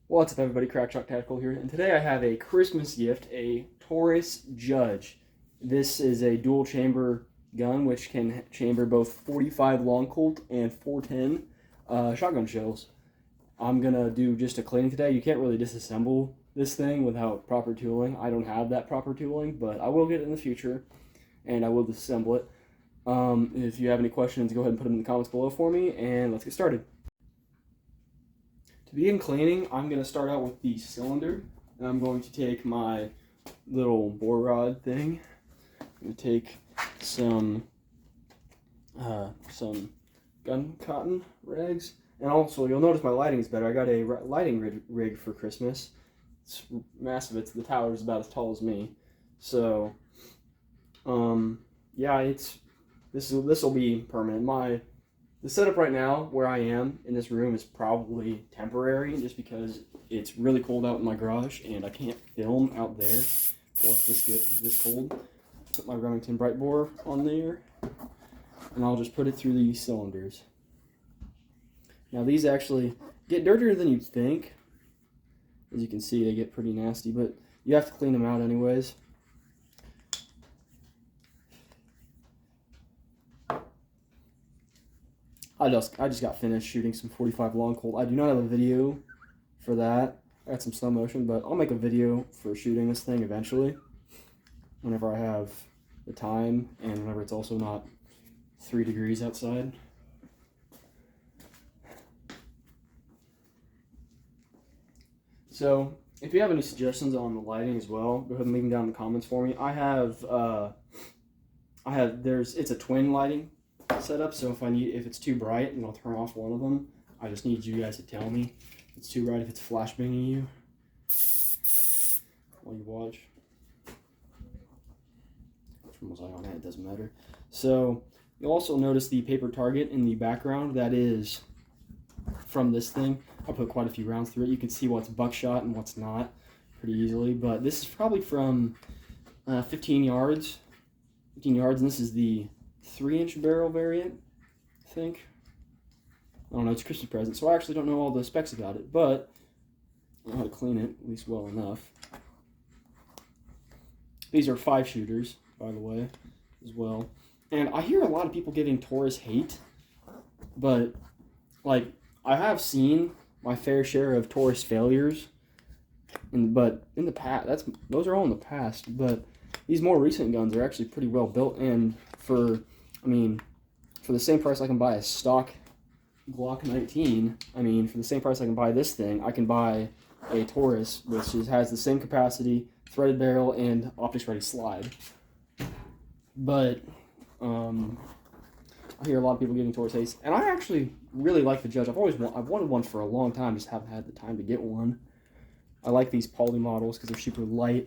What's up, everybody? Crackshot Tactical here, and today I have a Christmas gift, a Taurus Judge. This is a dual chamber gun which can chamber both 45 long Colt and 410 shotgun shells. I'm gonna do just a cleaning today. You can't really disassemble this thing without proper tooling. I don't have that proper tooling, but I will get it in the future, and I will disassemble it. If you have any questions, go ahead and put them in the comments below for me, and let's get started. To begin cleaning, I'm going to start out with the cylinder, and I'm going to take my little bore rod thing. I'm going to take some gun cotton rags, and also you'll notice my lighting is better. I got a lighting rig for Christmas. It's massive. The tower is about as tall as me. So, yeah, this will be permanent. The setup right now, where I am in this room, is probably temporary, just because it's really cold out in my garage, and I can't film out there while it's this cold. Put my Remington Bright Bore on there, and I'll just put it through these cylinders. Now these actually get dirtier than you'd think. As you can see, they get pretty nasty, but you have to clean them out anyways. I just got finished shooting some 45 long Colt. I do not have a video for that. I got some slow motion, but I'll make a video for shooting this thing eventually, whenever I have the time and whenever it's also not 3 degrees outside. So if you have any suggestions on the lighting as well, go ahead and leave them down in the comments for me. It's a twin lighting setup, so if it's too bright, then I'll turn off one of them. I just need you guys to tell me if it's too bright, if it's flashbanging you while you watch. Which one was I on? It doesn't matter. So you'll also notice the paper target in the background. That is from this thing. I put quite a few rounds through it. You can see what's buckshot and what's not pretty easily, but this is probably from 15 yards, and this is the 3-inch barrel variant, I think. I don't know, it's a Christmas present, so I actually don't know all the specs about it, but I know how to clean it, at least well enough. These are 5 shooters, by the way, as well. And I hear a lot of people giving Taurus hate, but, like, I have seen my fair share of Taurus failures, but in the past, those are all in the past, but these more recent guns are actually pretty well built, and for the same price I can buy a stock Glock 19, for the same price I can buy this thing, I can buy a Taurus, which has the same capacity, threaded barrel, and optics ready slide. But, I hear a lot of people giving Taurus hate, and I actually really like the Judge. I've wanted one for a long time, just haven't had the time to get one. I like these poly models because they're super light.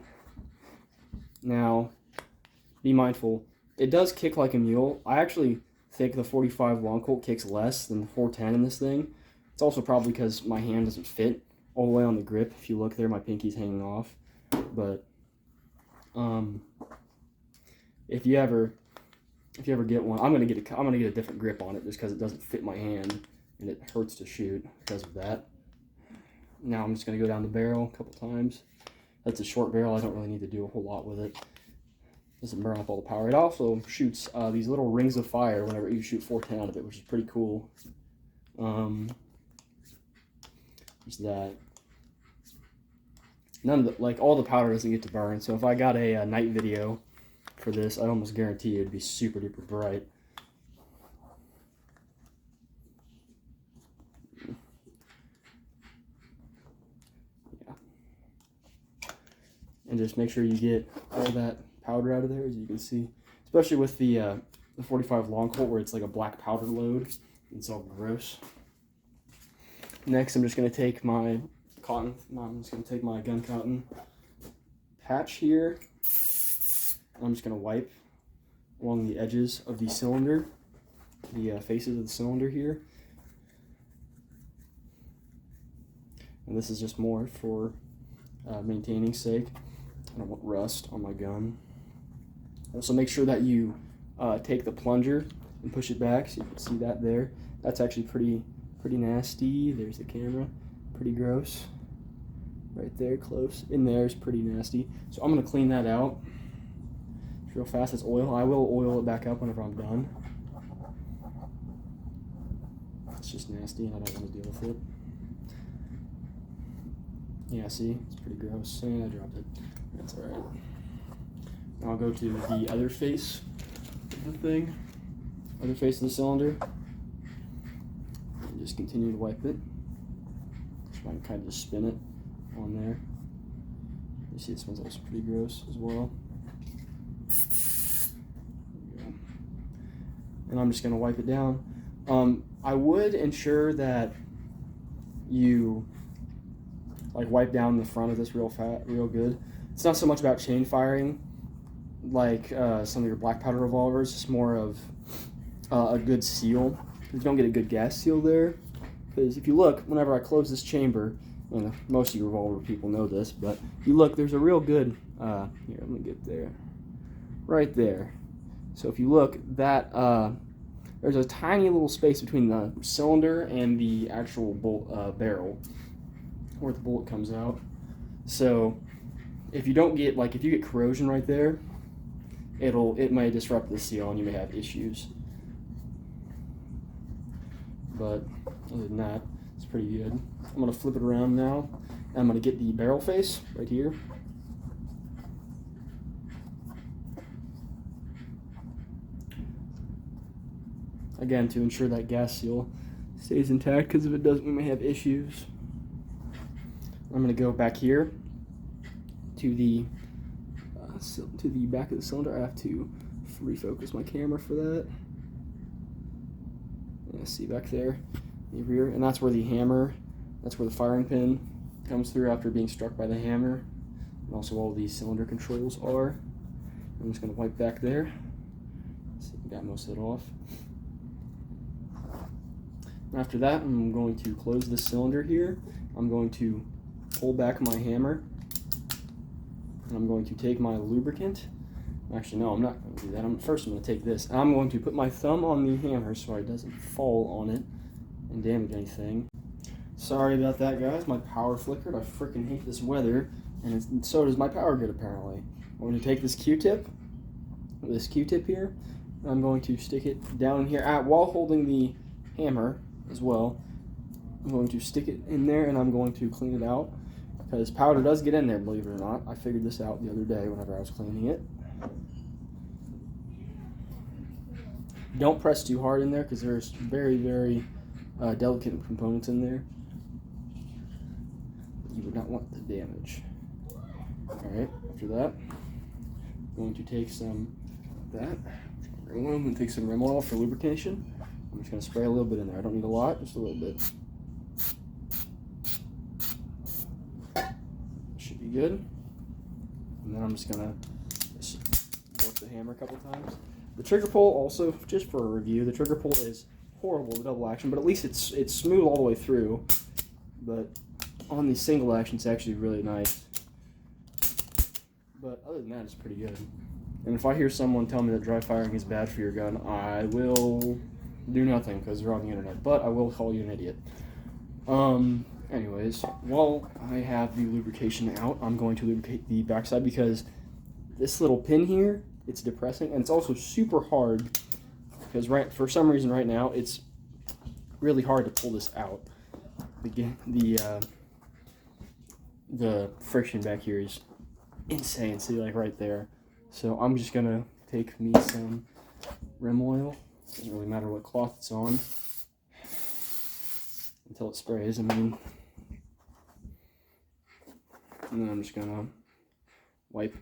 Now, be mindful, it does kick like a mule. I actually think the 45 long Colt kicks less than the 410 in this thing. It's also probably because my hand doesn't fit all the way on the grip. If you look there, my pinky's hanging off. But if you ever get one, I'm gonna get a different grip on it just because it doesn't fit my hand and it hurts to shoot because of that. Now I'm just gonna go down the barrel a couple times. That's a short barrel. I don't really need to do a whole lot with it. Doesn't burn up all the power. It also shoots these little rings of fire whenever you shoot 410 out of it, which is pretty cool. Just that. All the powder doesn't get to burn. So if I got a night video for this, I'd almost guarantee it'd be super duper bright. Yeah. And just make sure you get all that powder out of there, as you can see, especially with the 45 long Colt, where it's like a black powder load. It's all gross. Next, I'm just going to take my gun cotton patch here. I'm just going to wipe along the edges of the cylinder, the faces of the cylinder here. And this is just more for maintaining sake. I don't want rust on my gun. Also, make sure that you take the plunger and push it back, so you can see that there. That's actually pretty nasty. There's the camera. Pretty gross. right there, close. In there is pretty nasty. So I'm going to clean that out real fast. It's oil. I will oil it back up whenever I'm done. It's just nasty and I don't want to deal with it. Yeah, see? It's pretty gross. And I dropped it. That's alright. Now I'll go to the other face of the thing. Other face of the cylinder. And just continue to wipe it. So I can kind of just spin it on there. You see this one's also pretty gross as well. There we go. And I'm just going to wipe it down. I would ensure that you like wipe down the front of this real good. It's not so much about chain firing like some of your black powder revolvers. It's more of a good seal. You don't get a good gas seal there, because if you look, whenever I close this chamber, and most of you revolver people know this, but if you look, there's a real good here, let me get there, right there. So if you look, that there's a tiny little space between the cylinder and the actual bolt barrel where the bullet comes out. So if you don't get, like, if you get corrosion right there, it may disrupt the seal and you may have issues. But other than that, it's pretty good. I'm gonna flip it around now, and I'm gonna get the barrel face right here. Again, to ensure that gas seal stays intact, because if it doesn't, we may have issues. I'm going to go back here to the back of the cylinder. I have to refocus my camera for that. Yeah, see back there, the rear, and that's where the hammer, that's where the firing pin comes through after being struck by the hammer, and also all these cylinder controls are. I'm just going to wipe back there. See, got most of it off. After that, I'm going to close the cylinder here. I'm going to pull back my hammer, and I'm going to take my lubricant. Actually, no, I'm not going to do that. First, I'm going to take this. I'm going to put my thumb on the hammer so it doesn't fall on it and damage anything. Sorry about that, guys. My power flickered. I freaking hate this weather, and so does my power grid, apparently. I'm going to take this Q-tip here, and I'm going to stick it down here while holding the hammer as well. I'm going to stick it in there, and I'm going to clean it out, because powder does get in there, believe it or not. I figured this out the other day whenever I was cleaning it. Don't press too hard in there, because there's very, very delicate components in there. You would not want the damage. Alright, after that, I'm going to take some of that. I'm going to take some rim oil for lubrication. I'm just going to spray a little bit in there. I don't need a lot, just a little bit. Should be good. And then I'm just going to work the hammer a couple times. The trigger pull also, just for a review, the trigger pull is horrible with double action, but at least it's smooth all the way through. But on the single action, it's actually really nice. But other than that, it's pretty good. And if I hear someone tell me that dry firing is bad for your gun, I will do nothing, because they're on the internet. But I will call you an idiot. Anyways, while I have the lubrication out, I'm going to lubricate the backside, because this little pin here, it's depressing, and it's also super hard, because for some reason right now, it's really hard to pull this out. The friction back here is insane, see, like right there. So I'm just gonna take me some rim oil. Doesn't really matter what cloth it's on until it sprays. And then I'm just gonna wipe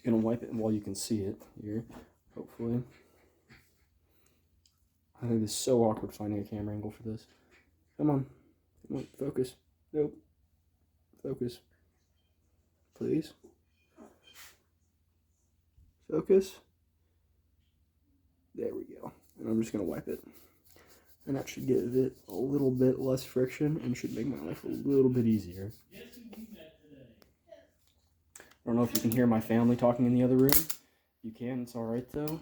it while you can see it here, hopefully. I think it's so awkward finding a camera angle for this. Come on, focus. Nope. Focus. Please. Focus. There we go. And I'm just going to wipe it. And that should give it a little bit less friction and should make my life a little bit easier. I don't know if you can hear my family talking in the other room. You can, it's alright though.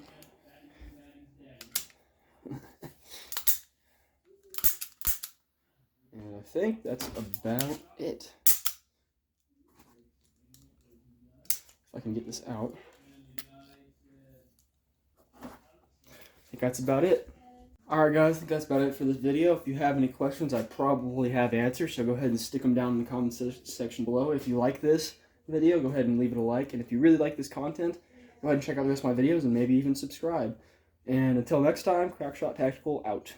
And I think that's about it. can get this out. I think that's about it. Alright guys, I think that's about it for this video. If you have any questions, I probably have answers, so go ahead and stick them down in the comment section below. If you like this video, go ahead and leave it a like. And if you really like this content, go ahead and check out the rest of my videos and maybe even subscribe. And until next time, Crackshot Tactical out.